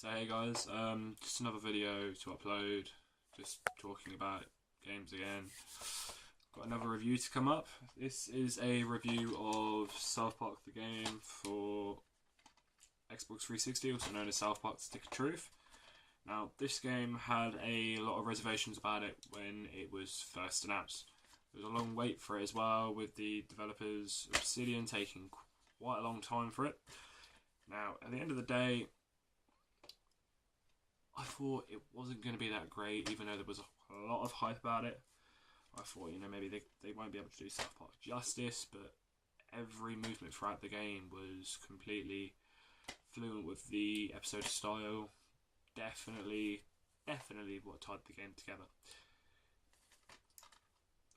So hey guys, just another video to upload, just talking about games again. Got another review to come up. This is a review of South Park the game for Xbox 360, also known as South Park Stick of Truth. Now, this game had a lot of reservations about it when it was first announced. There was a long wait for it as well, with the developers Obsidian taking quite a long time for it. Now, at the end of the day, I thought it wasn't going to be that great, even though there was a lot of hype about it. I thought, maybe they won't be able to do South Park justice, but every movement throughout the game was completely fluent with the episode style. Definitely what tied the game together.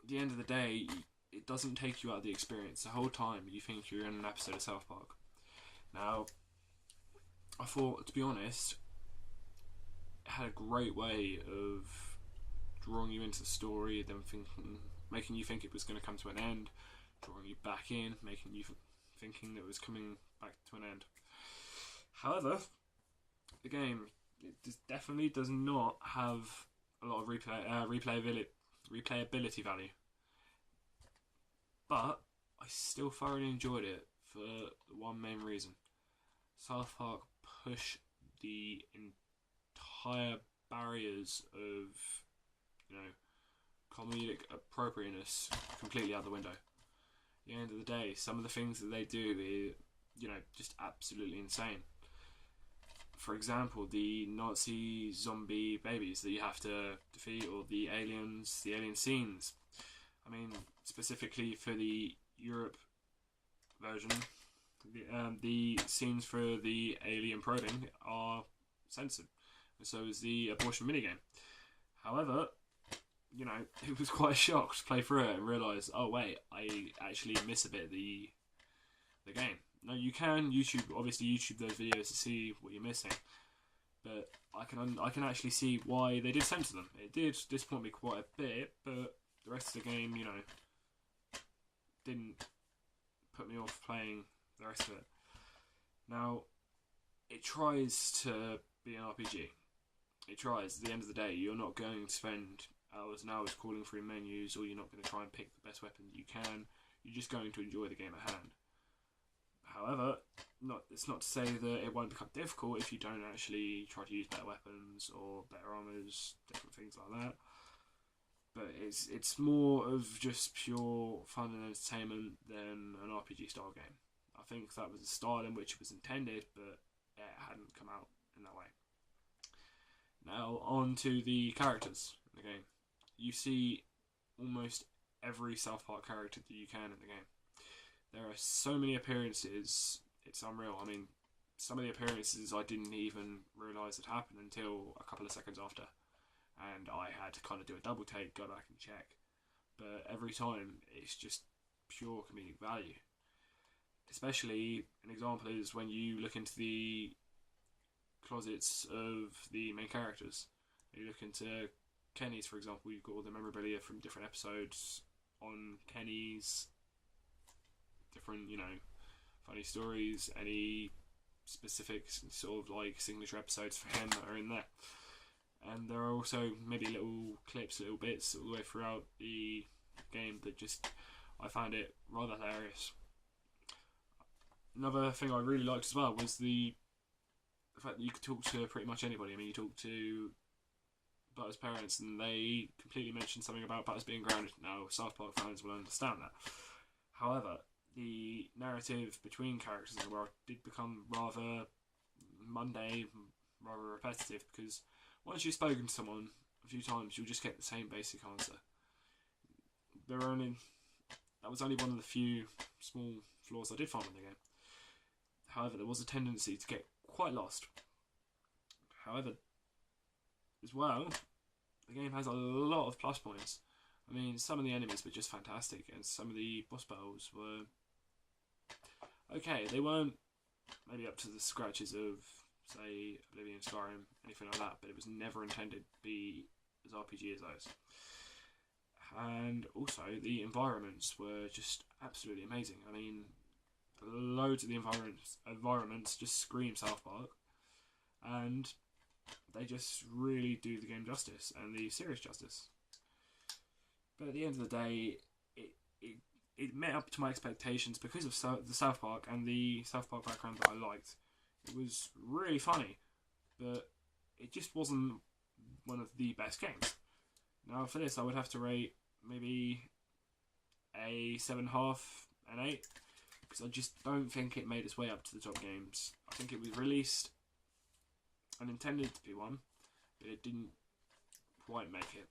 At the end of the day, it doesn't take you out of the experience. The whole time you think you're in an episode of South Park. Now, I thought, to be honest, it had a great way of drawing you into the story, then making you think it was going to come to an end, drawing you back in, making you thinking that it was coming back to an end. However, the game definitely does not have a lot of replayability value, but I still thoroughly enjoyed it for one main reason. South Park pushed the entire barriers of, comedic appropriateness completely out the window. At the end of the day, some of the things that they do is, just absolutely insane. For example, the Nazi zombie babies that you have to defeat, or the alien scenes. I mean, specifically for the Europe version, the scenes for the alien probing are censored. So is the abortion minigame. However, it was quite a shock to play through it and realise, oh wait, I actually miss a bit of the game. Now you can obviously YouTube those videos to see what you're missing, but I can actually see why they did censor them. It did disappoint me quite a bit, but the rest of the game, didn't put me off playing the rest of it. Now, it tries to be an RPG. It tries. At the end of the day, you're not going to spend hours and hours calling through menus, or you're not going to try and pick the best weapon you can. You're just going to enjoy the game at hand. However, it's not to say that it won't become difficult if you don't actually try to use better weapons or better armors, different things like that. But it's more of just pure fun and entertainment than an RPG style game. I think that was the style in which it was intended, but it hadn't come out in that way. Now, on to the characters in the game. You see almost every South Park character that you can in the game. There are so many appearances, it's unreal. I mean, some of the appearances I didn't even realise had happened until a couple of seconds after. And I had to kind of do a double take, go back and check. But every time, it's just pure comedic value. Especially, an example is when you look into the closets of the main characters. You look into Kenny's, for example, you've got all the memorabilia from different episodes on Kenny's, different, funny stories, any specific sort of like signature episodes for him that are in there. And there are also maybe little clips, little bits all the way throughout the game that I found it rather hilarious. Another thing I really liked as well was the fact that you could talk to pretty much anybody. I mean, you talk to Butter's parents and they completely mentioned something about Butters being grounded. Now, South Park fans will understand that. However, the narrative between characters in the world did become rather mundane, rather repetitive, because once you've spoken to someone a few times, you'll just get the same basic answer. That was only one of the few small flaws I did find in the game. However, there was a tendency to get quite lost. However, as well, the game has a lot of plus points. I mean, some of the enemies were just fantastic, and some of the boss battles were okay. They weren't maybe up to the scratches of, say, Oblivion, Skyrim, anything like that, but it was never intended to be as RPG as those. And also, the environments were just absolutely amazing. I mean, loads of the environments just scream South Park. and they just really do the game justice and the series justice. But at the end of the day, it met up to my expectations because of the South Park and the South Park background that I liked. It was really funny, but it just wasn't one of the best games. Now for this, I would have to rate maybe a 7.5, an 8, because I just don't think it made its way up to the top games. I think it was released and intended to be one, but it didn't quite make it.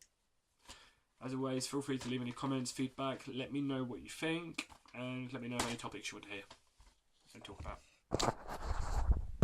As always, feel free to leave any comments, feedback, let me know what you think, and let me know of any topics you want to hear and talk about.